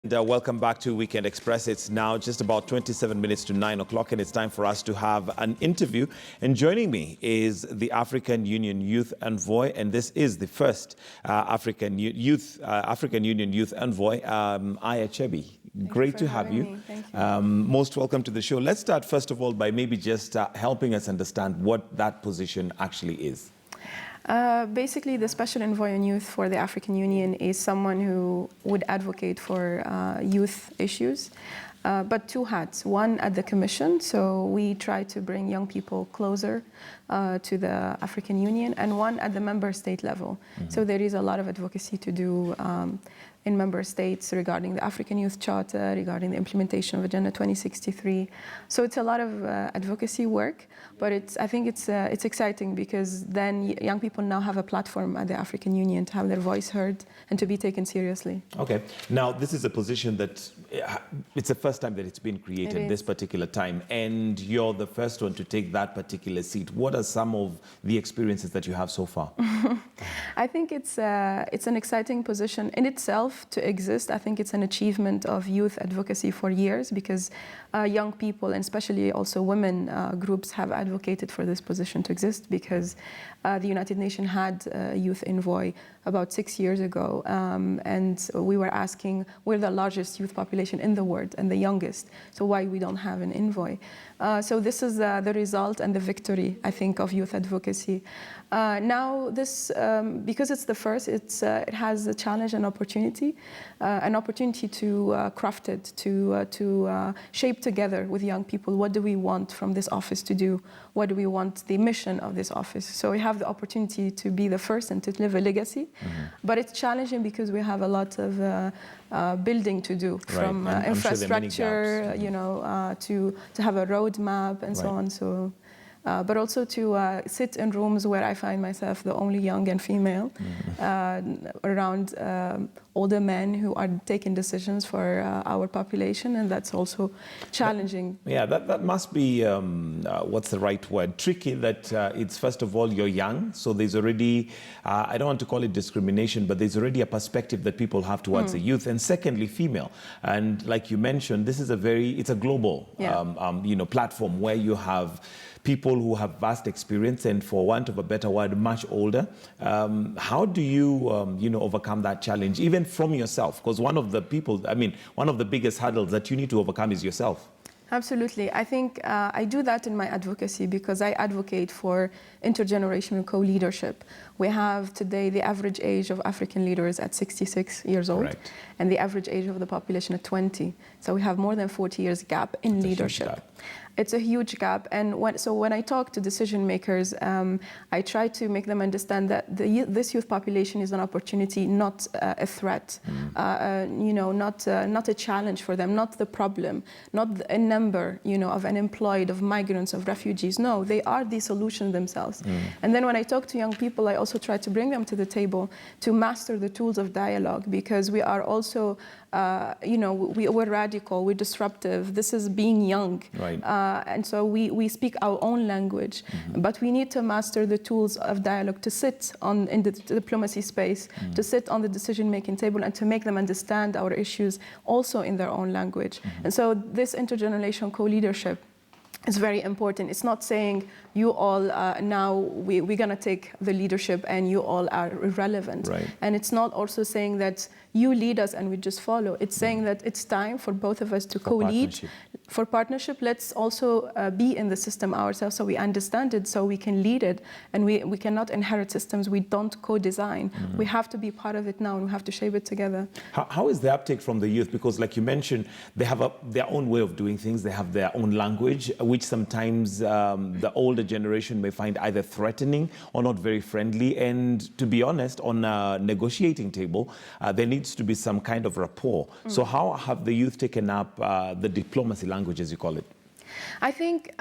Welcome back to Weekend Express. It's now just about 27 minutes to 9 o'clock, and it's time for us to have an interview. And joining me is the African Union Youth Envoy, and this is the first African Union Youth Envoy, Aya Chebbi. Great to have you. Thank you. Most welcome to the show. Let's start, first of all, by maybe just helping us understand what that position actually is. Basically, the Special Envoy on Youth for the African Union is someone who would advocate for youth issues, but two hats. One at the Commission, so we try to bring young people closer to the African Union, and one at the member state level. Mm-hmm. So there is a lot of advocacy to do in member states regarding the African Youth Charter, regarding the implementation of Agenda 2063. So it's a lot of advocacy work, but I think it's exciting because then young people now have a platform at the African Union to have their voice heard and to be taken seriously. Okay. Now, this is a position that it's the first time that it's been created this particular time, and you're the first one to take that particular seat. What are some of the experiences that you have so far? I think it's an exciting position in itself to exist. I think it's an achievement of youth advocacy for years because young people, and especially also women groups, have advocated for this position to exist because the United Nations had a youth envoy about 6 years ago, and we were asking, we're the largest youth population in the world and the youngest, so why we don't have an envoy? So this is the result and the victory, I think, of youth advocacy. Now this, because it's the first, it has a challenge and opportunity to craft it, to shape together with young people. What do we want from this office to do? What do we want the mission of this office? So we have the opportunity to be the first and to leave a legacy. Mm-hmm. But it's challenging because we have a lot of building to do, from infrastructure, you know, to have a roadmap and so on. So. But also to sit in rooms where I find myself the only young and female, around older men who are taking decisions for our population, and that's also challenging. Yeah, that must be, what's the right word, tricky, that it's first of all, you're young, so there's already, I don't want to call it discrimination, but there's already a perspective that people have towards the youth, and secondly, female. And like you mentioned, this is it's a global, you know, platform where you have people who have vast experience and, for want of a better word, much older. How do you, you know, overcome that challenge, even from yourself? Because one of the biggest hurdles that you need to overcome is yourself. Absolutely. I think I do that in my advocacy because I advocate for intergenerational co-leadership. We have today the average age of African leaders at 66 years old. Correct. And the average age of the population at 20. So we have more than 40 years gap in leadership. It's a huge gap, and when I talk to decision makers, I try to make them understand that this youth population is an opportunity, not a threat. You know, not a challenge for them, not the problem, not a number, you know, of unemployed, of migrants, of refugees. No, they are the solution themselves. And then when I talk to young people, I also try to bring them to the table to master the tools of dialogue, because we are also, you know, we're radical, we're disruptive. This is being young. Right. And so we speak our own language, but we need to master the tools of dialogue to sit in the diplomacy space, to sit on the decision-making table, and to make them understand our issues also in their own language. And so this intergenerational co-leadership is very important. It's not saying you all now we're going to take the leadership and you all are irrelevant. Right. And it's not also saying that you lead us and we just follow. It's saying that it's time for both of us to co-lead. For partnership, let's also be in the system ourselves so we understand it, so we can lead it. And we cannot inherit systems we don't co-design. We have to be part of it now, and we have to shape it together. How is the uptake from the youth? Because like you mentioned, they have their own way of doing things. They have their own language, which sometimes the older generation may find either threatening or not very friendly. And to be honest, on a negotiating table, there needs to be some kind of rapport. So how have the youth taken up the diplomacy language, as you call it? I think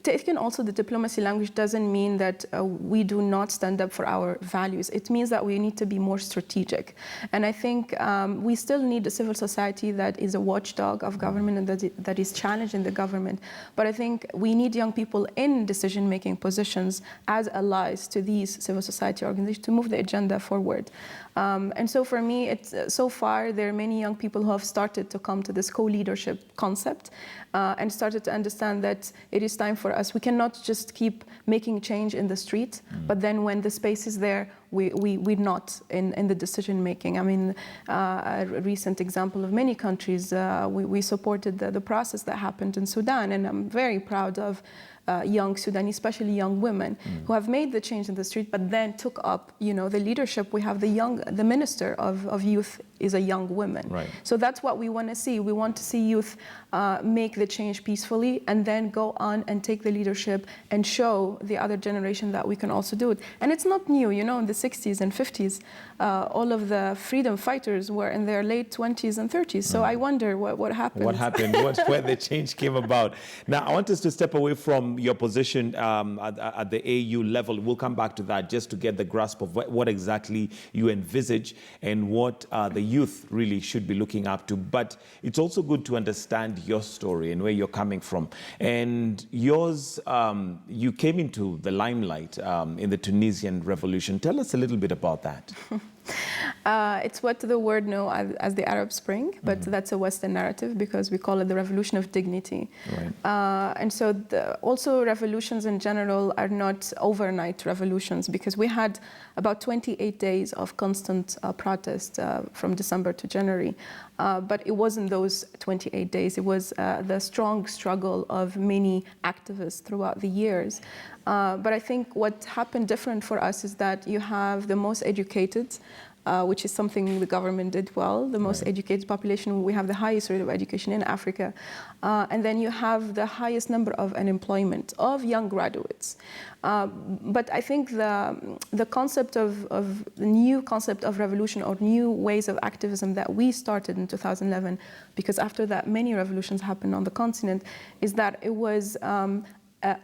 taking also the diplomacy language doesn't mean that we do not stand up for our values. It means that we need to be more strategic. And I think we still need a civil society that is a watchdog of government and that is challenging the government. But I think we need young people in decision-making positions as allies to these civil society organizations to move the agenda forward. And so for me, so far, there are many young people who have started to come to this co-leadership concept and started to understand that it is time for us. We cannot just keep making change in the street, but then when the space is there, we're not in the decision making. I mean, a recent example of many countries, we supported the process that happened in Sudan, and I'm very proud of young Sudanese, especially young women, who have made the change in the street, but then took up, the leadership. We have the minister of youth is a young woman. Right. So that's what we want to see. We want to see youth make the change peacefully and then go on and take the leadership and show the other generation that we can also do it. And it's not new, in the 60s and 50s, all of the freedom fighters were in their late 20s and 30s. So I wonder what happened. What happened, where the change came about. Now, I want us to step away from your position at the AU level. We'll come back to that just to get the grasp of what exactly you envisage and what the youth really should be looking up to. But it's also good to understand your story and where you're coming from. And yours, you came into the limelight in the Tunisian revolution. Tell us a little bit about that. It's what the world knows as the Arab Spring, but that's a Western narrative because we call it the revolution of dignity. Right. And so also revolutions in general are not overnight revolutions because we had about 28 days of constant protest from December to January. But it wasn't those 28 days. It was the strong struggle of many activists throughout the years. But I think what happened different for us is that you have the most educated, which is something the government did well, the most educated population. We have the highest rate of education in Africa. And then you have the highest number of unemployment of young graduates. But I think the concept the new concept of revolution or new ways of activism that we started in 2011, because after that many revolutions happened on the continent, is that it was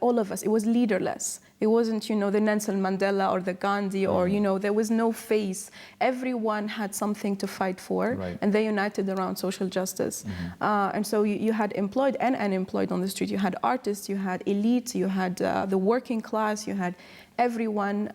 all of us, it was leaderless. It wasn't, the Nelson Mandela or the Gandhi or, there was no face. Everyone had something to fight for, and they united around social justice. And so you had employed and unemployed on the street. You had artists, you had elites, you had the working class, you had everyone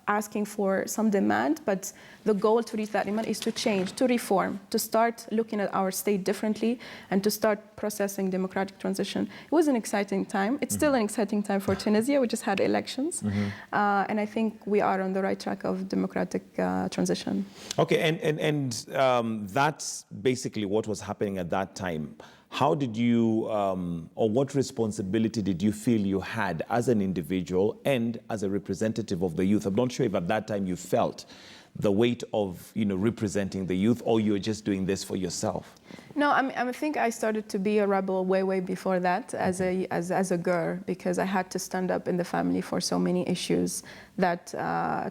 asking for some demand, but the goal to reach that demand is to change, to reform, to start looking at our state differently and to start processing democratic transition. It was an exciting time. It's still an exciting time for Tunisia. We just had elections. And I think we are on the right track of democratic transition. Okay, and that's basically what was happening at that time. How did you, or what responsibility did you feel you had as an individual and as a representative of the youth? I'm not sure if at that time you felt the weight of, representing the youth, or you were just doing this for yourself? No, I think I started to be a rebel way before that as a girl, because I had to stand up in the family for so many issues that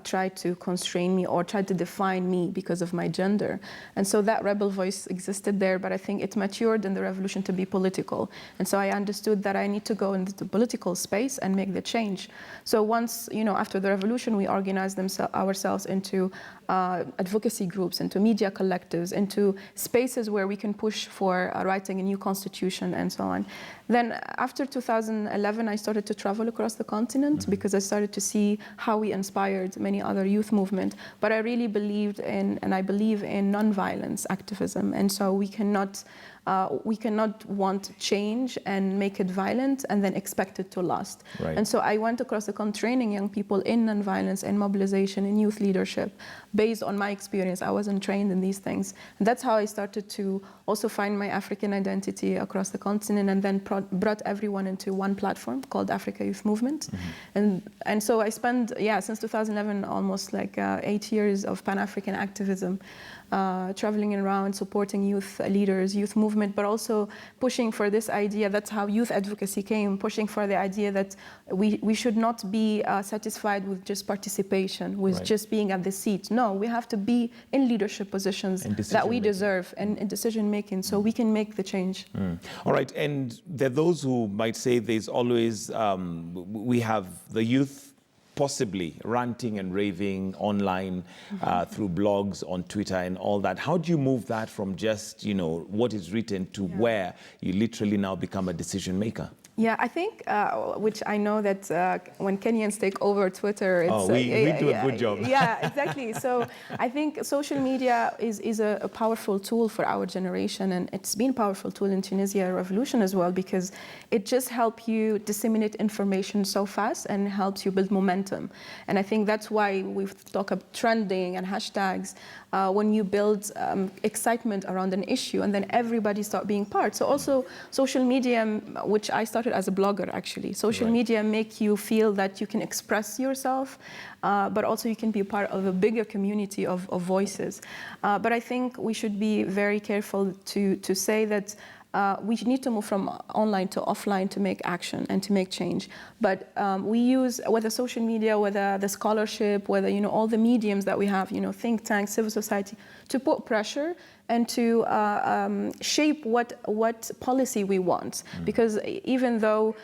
tried to constrain me or tried to define me because of my gender. And so that rebel voice existed there, but I think it matured in the revolution to be political. And so I understood that I need to go into the political space and make the change. So once, after the revolution, we organized ourselves into advocacy groups, into media collectives, into spaces where we can push for writing a new constitution and so on. Then after 2011, I started to travel across the continent because I started to see how we inspired many other youth movements. But I really believed in, and I believe in, nonviolence activism. And so we cannot want change and make it violent and then expect it to last. Right. And so I went across the country training young people in nonviolence and mobilization and youth leadership based on my experience. I wasn't trained in these things. And that's how I started to also find my African identity across the continent, and then brought everyone into one platform called Africa Youth Movement. And so I spent, since 2011, almost like 8 years of Pan-African activism. traveling around, supporting youth leaders, youth movement, but also pushing for this idea. That's how youth advocacy came, pushing for the idea that we should not be satisfied with just participation, with just being at the seat. No, we have to be in leadership positions that we deserve and in decision making, so we can make the change. All right, and there are those who might say there's always, we have the youth possibly ranting and raving online through blogs on Twitter and all that. How do you move that from just, what is written to where you literally now become a decision maker? Yeah, I think, which I know that when Kenyans take over Twitter, it's... we do a good job. Yeah, exactly. So I think social media is a powerful tool for our generation, and it's been a powerful tool in Tunisia revolution as well, because it just helps you disseminate information so fast and helps you build momentum. And I think that's why we talk about trending and hashtags, when you build excitement around an issue, and then everybody start being part. So also social media, which I started as a blogger actually, social media make you feel that you can express yourself, but also you can be a part of a bigger community of voices. But I think we should be very careful to say that we need to move from online to offline to make action and to make change. But we use, whether social media, whether the scholarship, whether all the mediums that we have, think tanks, civil society, to put pressure and to shape what policy we want. Because even though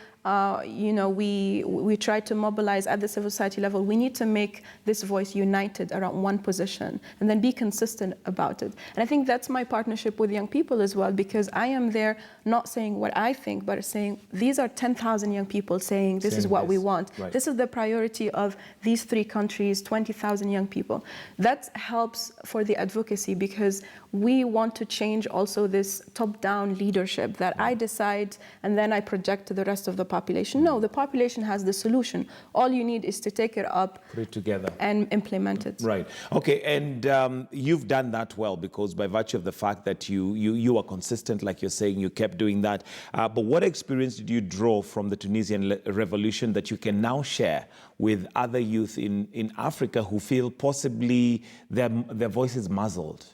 we try to mobilize at the civil society level, we need to make this voice united around one position and then be consistent about it. And I think that's my partnership with young people as well, because I am there not saying what I think, but saying these are 10,000 young people saying this is what we want. This is the priority of these 3 countries, 20,000 young people. That helps for the advocacy, because we want to change also this top-down leadership that I decide and then I project to the rest of the population. No, the population has the solution. All you need is to take it up, put it together, and implement it. Right. Okay. And you've done that well, because by virtue of the fact that you are consistent, like you're saying, you kept doing that. But what experience did you draw from the Tunisian revolution that you can now share with other youth in Africa who feel possibly their voice is muzzled?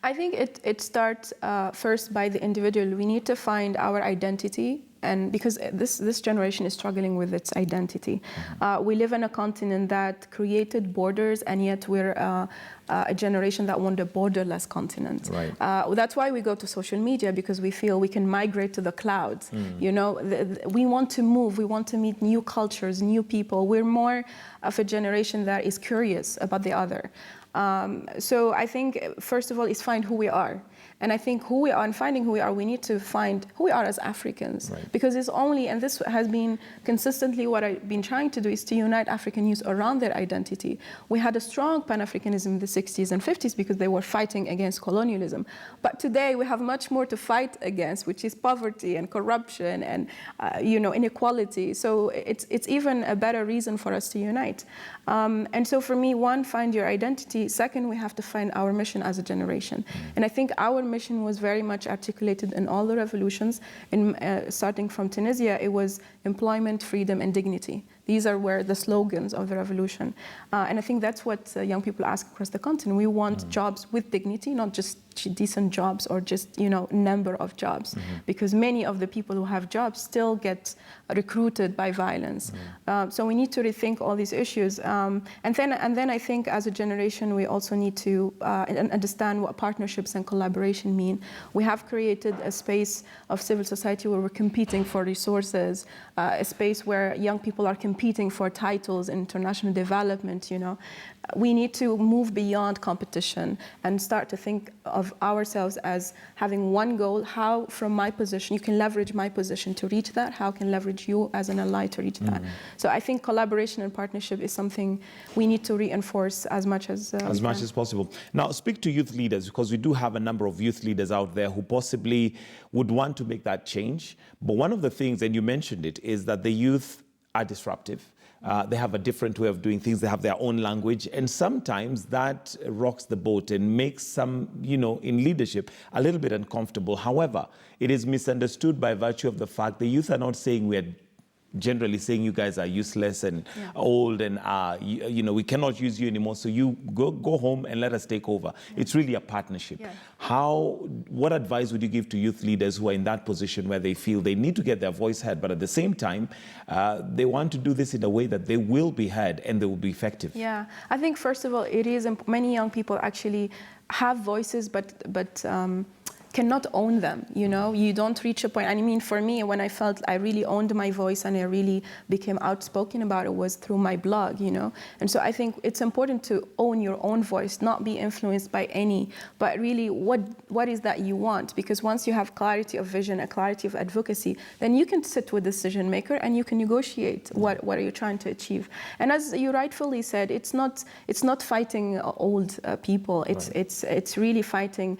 I think it starts first by the individual. We need to find our identity, and because this generation is struggling with its identity. We live in a continent that created borders, and yet we're a generation that want a borderless continent. That's why we go to social media, because we feel we can migrate to the clouds. We want to move, we want to meet new cultures, new people. We're more of a generation that is curious about the other. So I think, first of all, is find who we are. And I think who we are, and finding who we are, we need to find who we are as Africans. Because it's only, and this has been consistently what I've been trying to do, is to unite African youth around their identity. We had a strong Pan-Africanism in the 60s and 50s because they were fighting against colonialism. But today we have much more to fight against, which is poverty and corruption and inequality. So it's even a better reason for us to unite. And so for me, one, find your identity. Second, we have to find our mission as a generation. And I think our mission was very much articulated in all the revolutions. Starting from Tunisia, it was employment, freedom, and dignity. These were the slogans of the revolution. And I think that's what young people ask across the continent. We want jobs with dignity, not just decent jobs or just, number of jobs. Because many of the people who have jobs still get recruited by violence. So we need to rethink all these issues. And then I think as a generation, we also need to understand what partnerships and collaboration mean. We have created a space of civil society where we're competing for resources, a space where young people are competing for titles in international development. We need to move beyond competition and start to think of ourselves as having one goal. How, from my position, you can leverage my position to reach that. How can leverage you as an ally to reach that? So I think collaboration and partnership is something we need to reinforce as much as possible. Now, speak to youth leaders, because we do have a number of youth leaders out there who possibly would want to make that change. But one of the things, and you mentioned it, is that the youth are disruptive. They have a different way of doing things. They have their own language. And sometimes that rocks the boat and makes some, in leadership, a little bit uncomfortable. However, it is misunderstood by virtue of the fact the youth are not saying we're generally saying you guys are useless and old and we cannot use you anymore, so you go home and let us take over. It's really a partnership. What advice would you give to youth leaders who are in that position where they feel they need to get their voice heard, but at the same time they want to do this in a way that they will be heard and they will be effective? I think first of all, it is many young people actually have voices but cannot own them. You don't reach a point. I mean, for me, when I felt I really owned my voice and I really became outspoken about it was through my blog, And so I think it's important to own your own voice, not be influenced by any, but really what is that you want? Because once you have clarity of vision, a clarity of advocacy, then you can sit with the decision maker and you can negotiate what are you trying to achieve. And as you rightfully said, it's not fighting old people. It's really fighting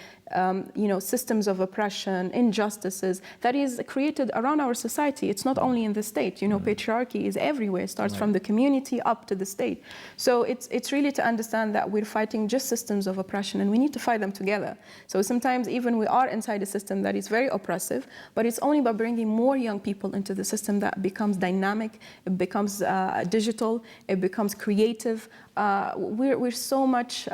systems of oppression, injustices that is created around our society. It's not only in the state. Patriarchy is everywhere. It starts from the community up to the state. So it's really to understand that we're fighting just systems of oppression and we need to fight them together. So sometimes even we are inside a system that is very oppressive, but it's only by bringing more young people into the system that becomes dynamic, it becomes digital, it becomes creative. We're so much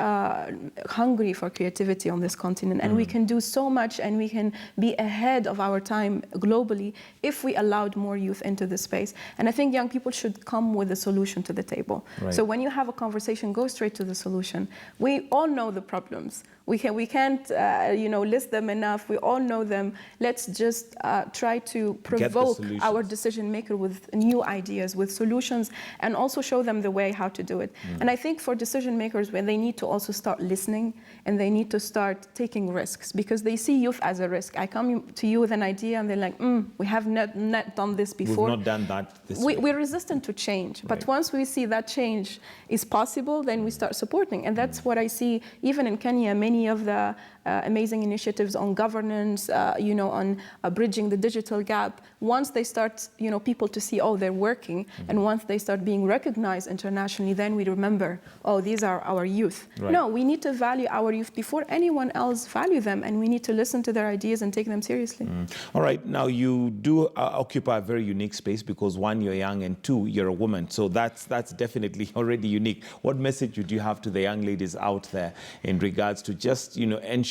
hungry for creativity on this continent, and we can do so much and we can be ahead of our time globally if we allowed more youth into the space. And I think young people should come with a solution to the table. So when you have a conversation, go straight to the solution. We all know the problems. We can't list them enough. We all know them. Let's just try to provoke our decision maker with new ideas, with solutions, and also show them the way how to do it. And I think for decision makers, when they need to also start listening and they need to start taking risks because they see youth as a risk. I come to you with an idea and they're like, we have not done this before. We've not done that this way. We're resistant to change. But once we see that change is possible, then we start supporting. And that's what I see even in Kenya. Many of the amazing initiatives on governance, on bridging the digital gap. Once they start, people to see, they're working, and once they start being recognized internationally, then we remember, these are our youth. No, we need to value our youth before anyone else value them, and we need to listen to their ideas and take them seriously. All right, now you do occupy a very unique space because one, you're young, and two, you're a woman. So that's definitely already unique. What message would you have to the young ladies out there in regards to just,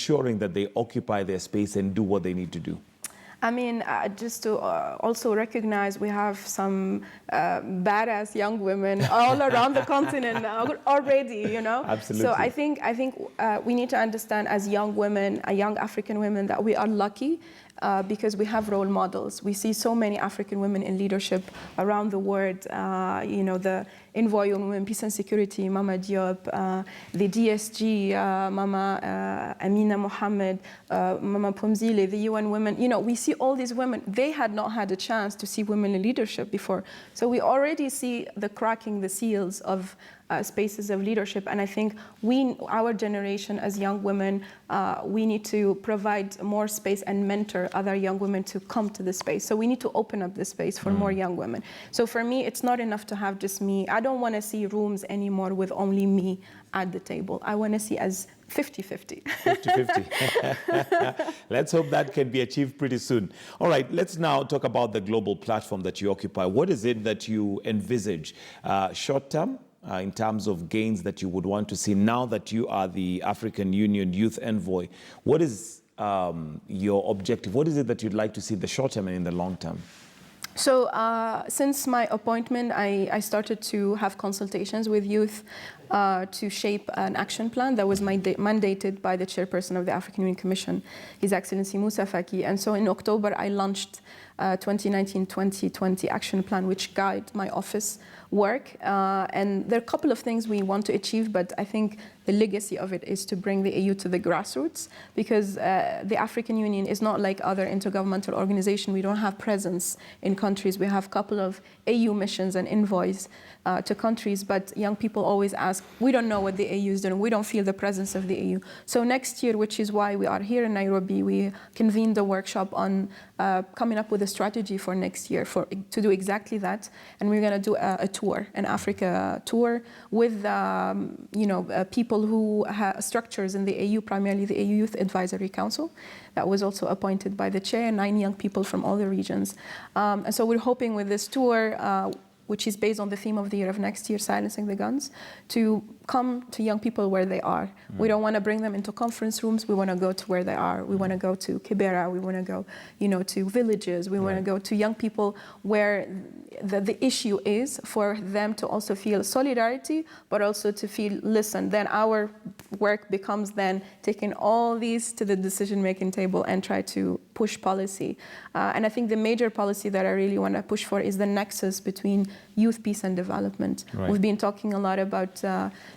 ensuring that they occupy their space and do what they need to do? I mean, just to also recognize we have some badass young women all around the continent already, Absolutely. So I think we need to understand as young women, young African women, that we are lucky because we have role models. We see so many African women in leadership around the world. The Envoy on Women, Peace and Security, Mama Diop, the DSG, Mama Amina Mohammed, Mama Pomzile, the UN Women. We see all these women. They had not had a chance to see women in leadership before. So we already see the cracking the seals of spaces of leadership. And I think our generation as young women, we need to provide more space and mentor other young women to come to the space. So we need to open up the space for more young women. So for me, it's not enough to have just me. I don't want to see rooms anymore with only me at the table. I want to see as 50-50. 50-50. Let's hope that can be achieved pretty soon. All right, let's now talk about the global platform that you occupy. What is it that you envisage short term? In terms of gains that you would want to see now that you are the African Union Youth Envoy? What is your objective? What is it that you'd like to see in the short term and in the long term? So since my appointment, I started to have consultations with youth to shape an action plan that was mandated by the chairperson of the African Union Commission, His Excellency Moussa Faki. And so in October, I launched 2019-2020 action plan, which guide my office work. And there are a couple of things we want to achieve, but I think the legacy of it is to bring the AU to the grassroots, because the African Union is not like other intergovernmental organizations. We don't have presence in countries. We have a couple of AU missions and envoys to countries, but young people always ask, we don't know what the AU is doing. We don't feel the presence of the AU. So next year, which is why we are here in Nairobi, we convened a workshop on coming up with a strategy for next year to do exactly that. And we're going to do a tour, an Africa tour with people people who have structures in the AU, primarily the AU Youth Advisory Council, that was also appointed by the chair, and 9 young people from all the regions. And so we're hoping with this tour, which is based on the theme of the year of next year, Silencing the Guns, to come to young people where they are. We don't want to bring them into conference rooms. We want to go to where they are. We want to go to Kibera. We want to go, to villages. We want to go to young people where the issue is, for them to also feel solidarity, but also to feel listened. Then our work becomes then taking all these to the decision-making table and try to push policy. And I think the major policy that I really want to push for is the nexus between youth, peace, and development. Right. We've been talking a lot about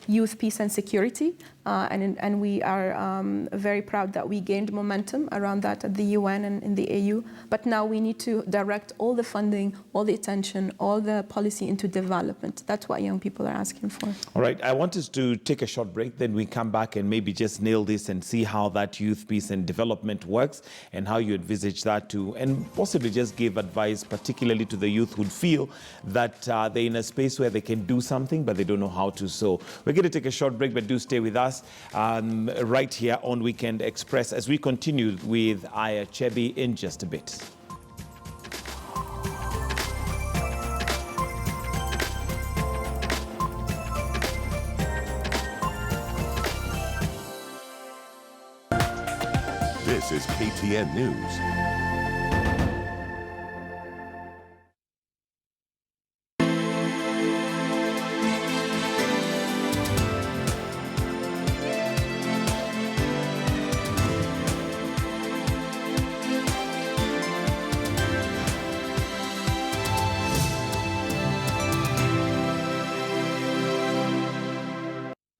youth, peace, and security, and we are very proud that we gained momentum around that at the UN and in the AU. But now we need to direct all the funding, all the attention, all the policy into development. That's what young people are asking for. All right, I want us to take a short break, then we come back and maybe just nail this and see how that youth, peace, and development works and how you envisage that too, and possibly just give advice, particularly to the youth who feel that they're in a space where they can do something, but they don't know how to. So we're going to take a short break, but do stay with us right here on Weekend Express as we continue with Aya Chebbi in just a bit. This is KTN News.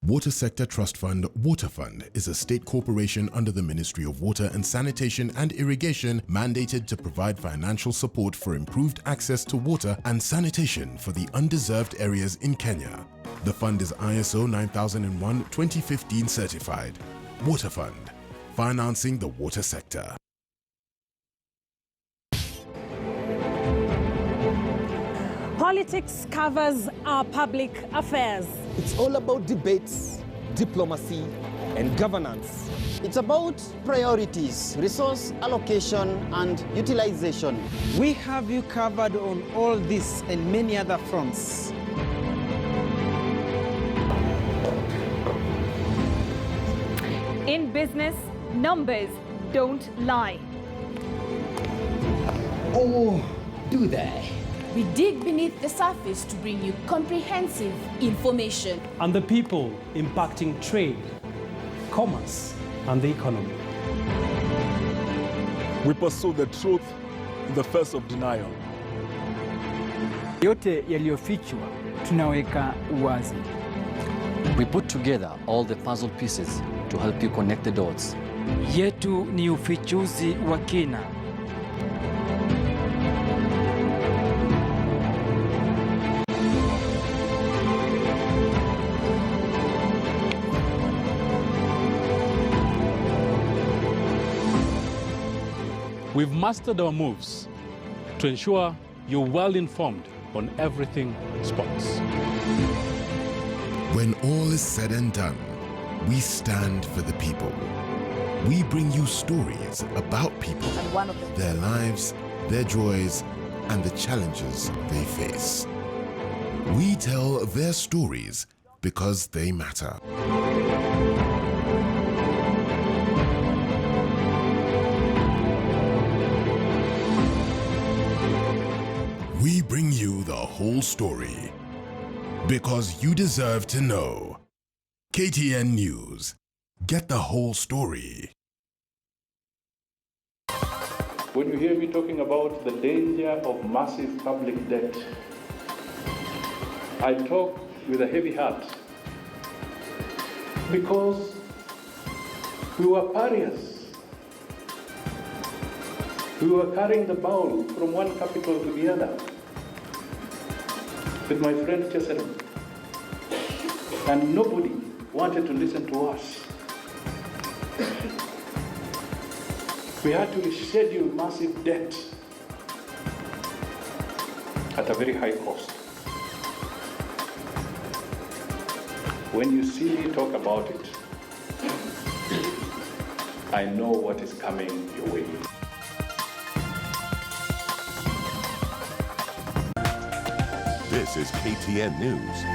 Water Sector Trust Fund, Water Fund, is a state corporation under the Ministry of Water and Sanitation and Irrigation mandated to provide financial support for improved access to water and sanitation for the undeserved areas in Kenya. The fund is ISO 9001:2015 certified. Water Fund, financing the water sector. Politics covers our public affairs. It's all about debates, diplomacy, and governance. It's about priorities, resource allocation, and utilization. We have you covered on all this and many other fronts. In business, numbers don't lie. Or do they? We dig beneath the surface to bring you comprehensive information on the people impacting trade, commerce, and the economy. We pursue the truth in the face of denial. Yote yaliyofichwa tunaweka wazi. We put together all the puzzle pieces to help you connect the dots. Yetu ni ufichuzi wa kina. We've mastered our moves to ensure you're well informed on everything sports. When all is said and done, we stand for the people. We bring you stories about people, their lives, their joys, and the challenges they face. We tell their stories because they matter. We bring you the whole story because you deserve to know. KTN News. Get the whole story. When you hear me talking about the danger of massive public debt, I talk with a heavy heart because we were pariahs. We were carrying the bowl from one capital to the other with my friend Chebbi, and nobody wanted to listen to us. We had to reschedule massive debt at a very high cost. When you see me talk about it, I know what is coming your way. This is KTN News.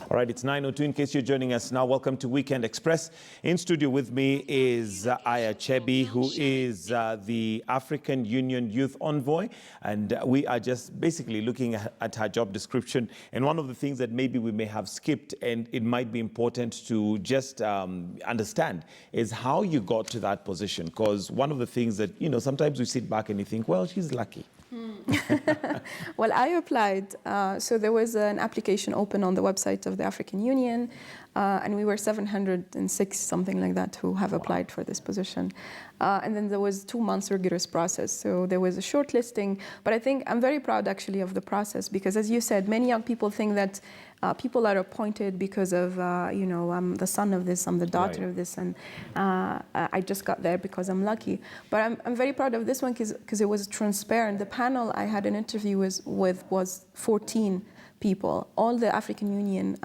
All right, it's 9:02. In case you're joining us now, welcome to Weekend Express. In studio with me is Aya Chebbi, who is the African Union Youth Envoy. And we are just basically looking at her job description. And one of the things that maybe we may have skipped, and it might be important to just understand, is how you got to that position. Because one of the things that, you know, sometimes we sit back and you think, well, she's lucky. Well, I applied. So there was an application open on the website of the African Union, and we were 706, something like that, who have applied for this position. And then there was 2 months rigorous process. So there was a shortlisting. But I think I'm very proud, actually, of the process, because as you said, many young people think that people are appointed because of, you know, I'm the son of this, I'm the daughter of this, and I just got there because I'm lucky. But I'm very proud of this one because it was transparent. The panel I had an interview with was 14 people, all the African Union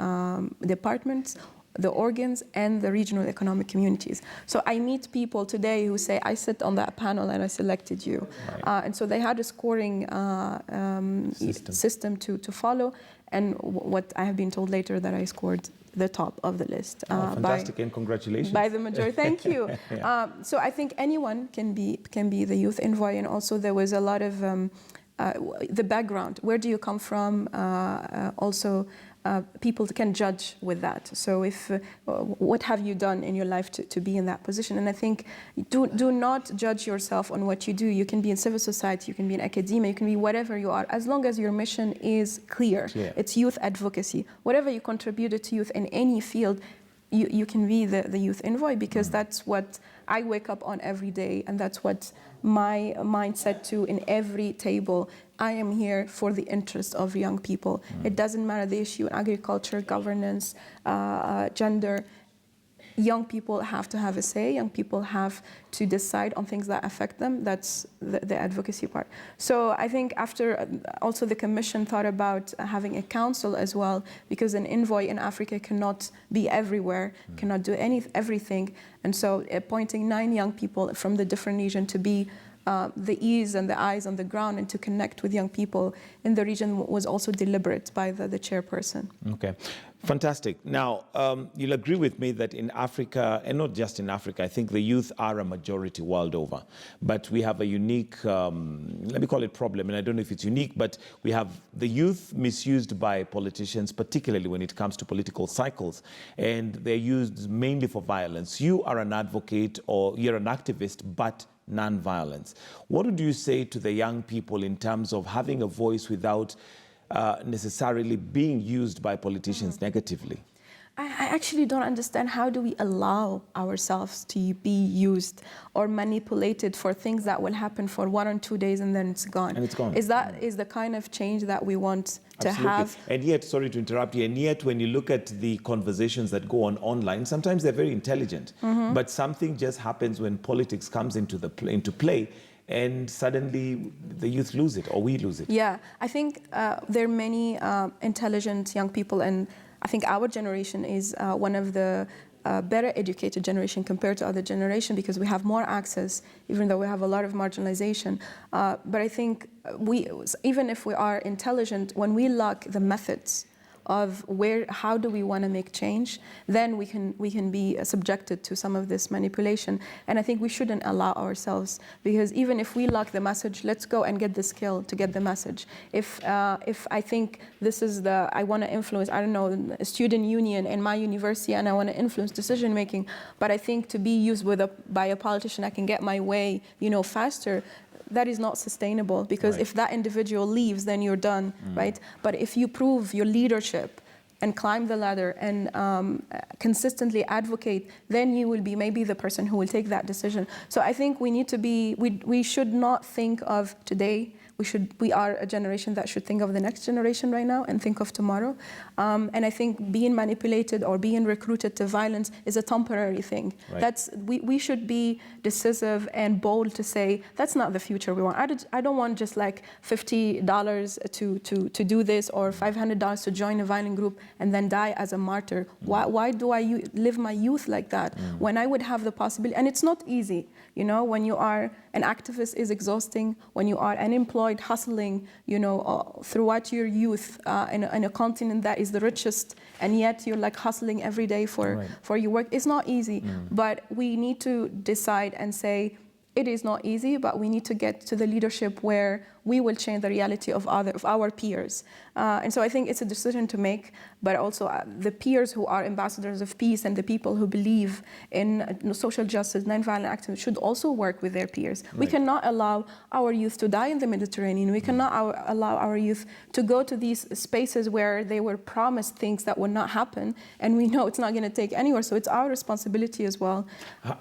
departments, the organs, and the regional economic communities. So I meet people today who say, I sit on that panel and I selected you. And so they had a scoring system to follow. And what I have been told later, that I scored the top of the list. Fantastic, and congratulations. By the majority, thank you. So I think anyone can be the youth envoy, and also there was a lot of the background. Where do you come from? Also, people can judge with that. So if what have you done in your life to be in that position? And I think do not judge yourself on what you do. You can be in civil society, you can be in academia, you can be whatever you are, as long as your mission is clear. It's youth advocacy. Whatever you contributed to youth in any field, you can be the youth envoy, because that's what I wake up on every day, and that's what my mindset to in every table. I am here for the interest of young people. It doesn't matter the issue in agriculture, governance, gender. Young people have to have a say. Young people have to decide on things that affect them. That's the advocacy part. So I think after also the commission thought about having a council as well, because an envoy in Africa cannot be everywhere, cannot do everything. And so appointing 9 young people from the different region to be the ears and the eyes on the ground and to connect with young people in the region was also deliberate by the chairperson. Okay, fantastic. Now, you'll agree with me that in Africa, and not just in Africa, I think the youth are a majority world over. But we have a unique, let me call it problem, and I don't know if it's unique, but we have the youth misused by politicians, particularly when it comes to political cycles, and they're used mainly for violence. You are an advocate, or you're an activist, but non-violence. What would you say to the young people in terms of having a voice without necessarily being used by politicians negatively? I actually don't understand, how do we allow ourselves to be used or manipulated for things that will happen for 1 or 2 days and then it's gone? And it's gone. Is the kind of change that we want to have? And yet, sorry to interrupt you, and yet when you look at the conversations that go on online, sometimes they're very intelligent, but something just happens when politics comes into play, and suddenly the youth lose it, or we lose it. Yeah, I think there are many intelligent young people, and I think our generation is one of the better educated generation compared to other generation, because we have more access, even though we have a lot of marginalization. But I think even if we are intelligent, when we lack the methods of how do we want to make change, then we can be subjected to some of this manipulation. And I think we shouldn't allow ourselves, because even if we lack the message, let's go and get the skill to get the message. If I think this is I want to influence, I don't know, a student union in my university, and I want to influence decision making, but I think to be used by a politician, I can get my way, faster. That is not sustainable, because if that individual leaves, then you're done, right? But if you prove your leadership and climb the ladder and consistently advocate, then you will be maybe the person who will take that decision. So I think we need to be, we should not think of today, we are a generation that should think of the next generation right now and think of tomorrow. And I think being manipulated or being recruited to violence is a temporary thing. Right. We should be decisive and bold to say that's not the future we want. I don't want just like $50 to do this or $500 to join a violent group and then die as a martyr. Why do I live my youth like that when I would have the possibility? And it's not easy. You know, when you are an activist, is exhausting. When you are unemployed, hustling, you know, throughout your youth in a continent that is the richest, and yet you're like hustling every day for your work. It's not easy, but we need to decide and say, it is not easy, but we need to get to the leadership where we will change the reality of our peers. And so I think it's a decision to make, but also the peers who are ambassadors of peace and the people who believe in social justice, nonviolent activism should also work with their peers. We cannot allow our youth to die in the Mediterranean. We cannot allow our youth to go to these spaces where they were promised things that will not happen, and we know it's not going to take anywhere. So it's our responsibility as well.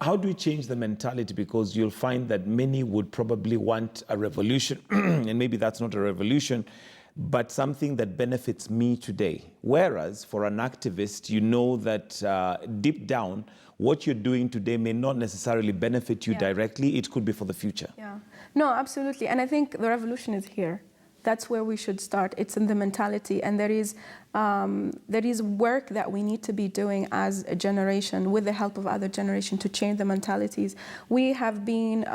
How do we change the mentality? Because you'll find that many would probably want a revolution, and maybe that's not a revolution, but something that benefits me today. Whereas for an activist, you know that deep down, what you're doing today may not necessarily benefit you directly. It could be for the future. Yeah, no, absolutely. And I think the revolution is here. That's where we should start. It's in the mentality, and there is work that we need to be doing as a generation with the help of other generations to change the mentalities. We have been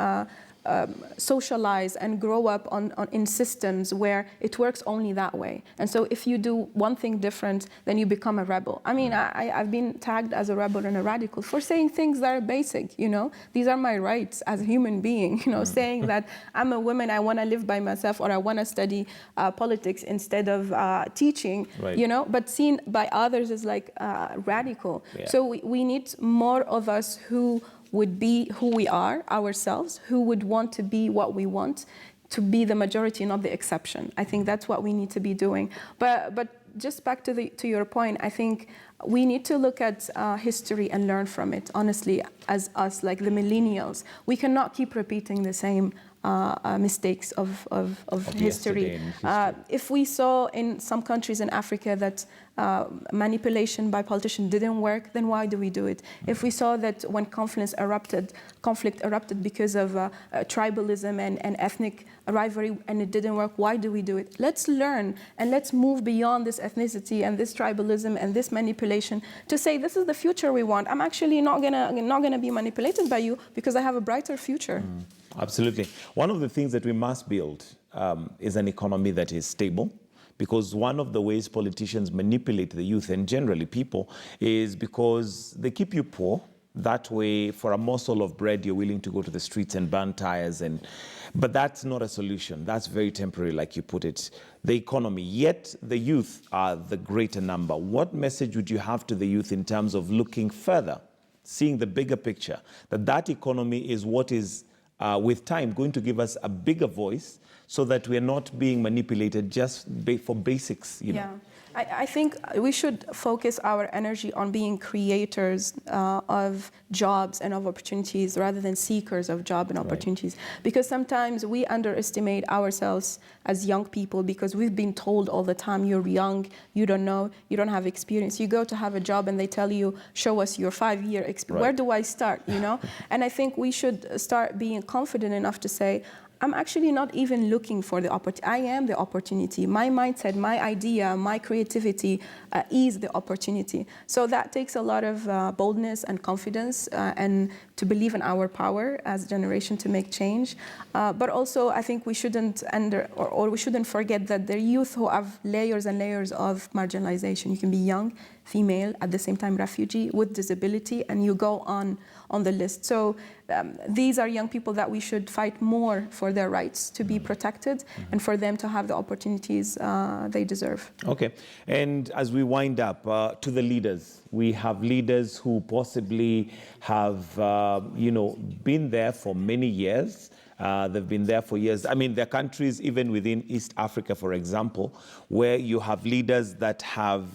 socialize and grow up in systems where it works only that way. And so if you do one thing different, then you become a rebel. I mean, I've been tagged as a rebel and a radical for saying things that are basic, you know? These are my rights as a human being, you know, saying that I'm a woman, I want to live by myself, or I want to study politics instead of teaching, you know? But seen by others as like radical. Yeah. So we need more of us who would be who we are ourselves, who would want to be what we want, to be the majority, not the exception. I think that's what we need to be doing. But just back to your point, I think we need to look at history and learn from it, honestly, as us, like the millennials. We cannot keep repeating the same mistakes of history. If we saw in some countries in Africa that manipulation by politicians didn't work, then why do we do it? If we saw that when conflict erupted because of tribalism and ethnic rivalry and it didn't work, why do we do it? Let's learn and let's move beyond this ethnicity and this tribalism and this manipulation to say this is the future we want. I'm actually not gonna be manipulated by you because I have a brighter future. Absolutely. One of the things that we must build is an economy that is stable, because one of the ways politicians manipulate the youth and generally people is because they keep you poor. That way, for a morsel of bread, you're willing to go to the streets and burn tires. But that's not a solution. That's very temporary, like you put it. The economy, yet the youth are the greater number. What message would you have to the youth in terms of looking further, seeing the bigger picture, that economy is what is with time going to give us a bigger voice so that we're not being manipulated just for basics, you know? I think we should focus our energy on being creators of jobs and of opportunities rather than seekers of job and opportunities. Because sometimes we underestimate ourselves as young people because we've been told all the time, you're young, you don't know, you don't have experience. You go to have a job and they tell you, show us your 5-year experience. Where do I start, you know? And I think we should start being confident enough to say, I'm actually not even looking for the opportunity. I am the opportunity. My mindset, my idea, my creativity is the opportunity. So that takes a lot of boldness and confidence and to believe in our power as a generation to make change. But also, I think we shouldn't we shouldn't forget that the youth who have layers and layers of marginalization. You can be young, female, at the same time refugee, with disability, and you go on the list. So these are young people that we should fight more for their rights to be protected and for them to have the opportunities they deserve. Okay, and as we wind up, to the leaders, we have leaders who possibly have, been there for many years. They've been there for years. I mean, there are countries, even within East Africa, for example, where you have leaders that have,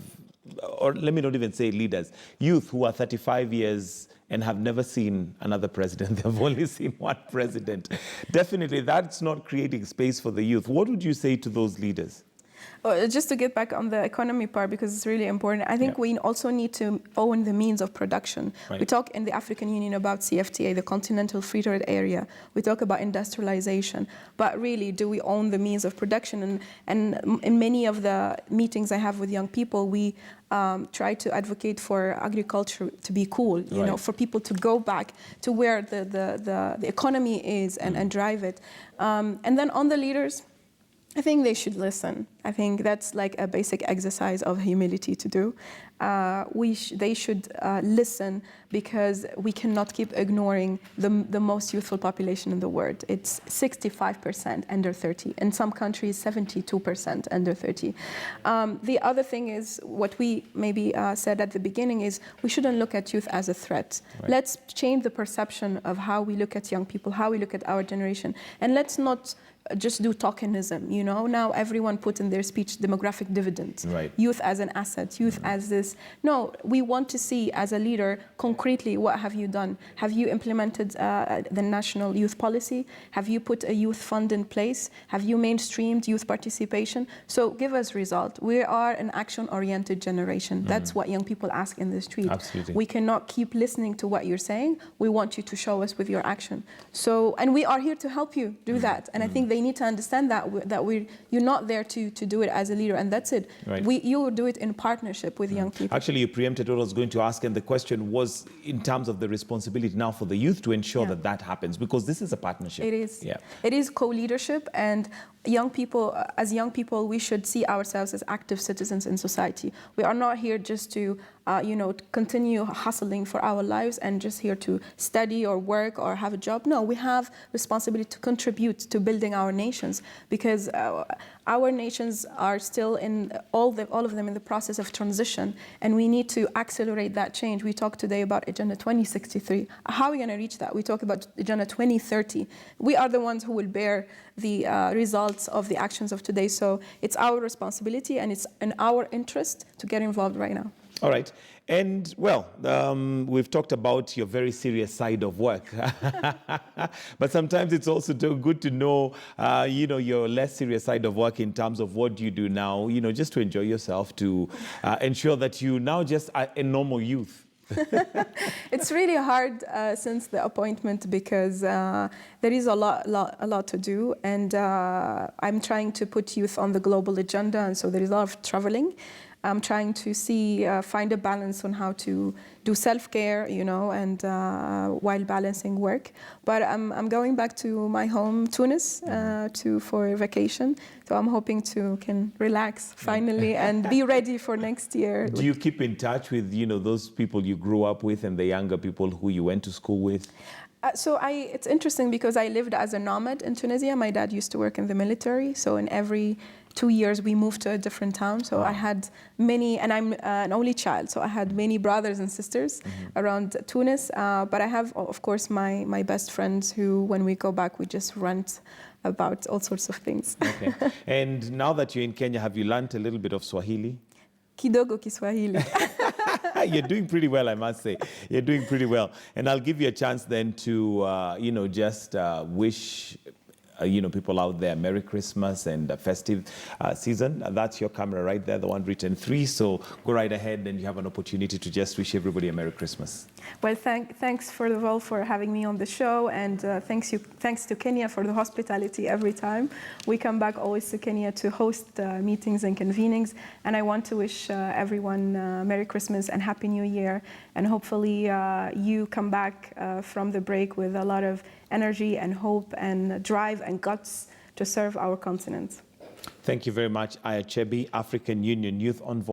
or let me not even say leaders, youth who are 35 years and have never seen another president. They've only seen one president. Definitely, that's not creating space for the youth. What would you say to those leaders? Just to get back on the economy part, because it's really important, I think we also need to own the means of production. Right. We talk in the African Union about CFTA, the Continental Free Trade Area. We talk about industrialization. But really, do we own the means of production? And in many of the meetings I have with young people, we try to advocate for agriculture to be cool, you know, for people to go back to where the economy is and drive it. And then on the leaders, I think they should listen. I think that's like a basic exercise of humility to do. They should listen, because we cannot keep ignoring the most youthful population in the world. It's 65% under 30. In some countries, 72% under 30. The other thing is, what we maybe said at the beginning is, we shouldn't look at youth as a threat. Right. Let's change the perception of how we look at young people, how we look at our generation. And let's not just do tokenism, you know? Now everyone put in their speech demographic dividends. Right. Youth as an asset, youth as this. No, we want to see, as a leader, concretely, what have you done? Have you implemented the national youth policy? Have you put a youth fund in place? Have you mainstreamed youth participation? So give us result. We are an action-oriented generation. That's what young people ask in the street. Absolutely. We cannot keep listening to what you're saying. We want you to show us with your action. So, and we are here to help you do that. And I think they need to understand that you're not there to do it as a leader, and that's it. Right. You will do it in partnership with young people. Actually, you preempted what I was going to ask, and the question was in terms of the responsibility now for the youth to ensure that that happens, because this is a partnership. It is. Yeah. It is co-leadership, and young people, as young people, we should see ourselves as active citizens in society. We are not here just to, continue hustling for our lives and just here to study or work or have a job. No, we have responsibility to contribute to building our nations, because our nations are still in all of them in the process of transition, and we need to accelerate that change. We talk today about Agenda 2063. How are we going to reach that? We talk about Agenda 2030. We are the ones who will bear the results of the actions of today. So it's our responsibility, and it's in our interest to get involved right now. All right. And, well, we've talked about your very serious side of work. But sometimes it's also good to know, your less serious side of work in terms of what you do now, just to enjoy yourself, to ensure that you now just are a normal youth. It's really hard since the appointment, because there is a lot to do, and I'm trying to put youth on the global agenda, and so there is a lot of traveling. I'm trying to find a balance on how to do self-care, and while balancing work. But I'm going back to my home, Tunis, for vacation. So I'm hoping can relax finally and be ready for next year. Do you keep in touch with, those people you grew up with and the younger people who you went to school with? It's interesting, because I lived as a nomad in Tunisia. My dad used to work in the military, so in every 2 years we moved to a different town. So I had many, and I'm an only child, so I had many brothers and sisters around Tunis. But I have, of course, my best friends who, when we go back, we just rant about all sorts of things. Okay. And now that you're in Kenya, have you learned a little bit of Swahili? Kidogo Kiswahili. You're doing pretty well, I must say. You're doing pretty well. And I'll give you a chance then to, just wish people out there Merry Christmas and a festive season. That's your camera right there, the one written 3. So go right ahead, and you have an opportunity to just wish everybody a Merry Christmas. Well, thanks for having me on the show, and thanks to Kenya for the hospitality every time. We come back always to Kenya to host meetings and convenings, and I want to wish everyone Merry Christmas and Happy New Year, and hopefully you come back from the break with a lot of energy and hope and drive and guts to serve our continent. Thank you very much, Chebbi, African Union Youth Envoy.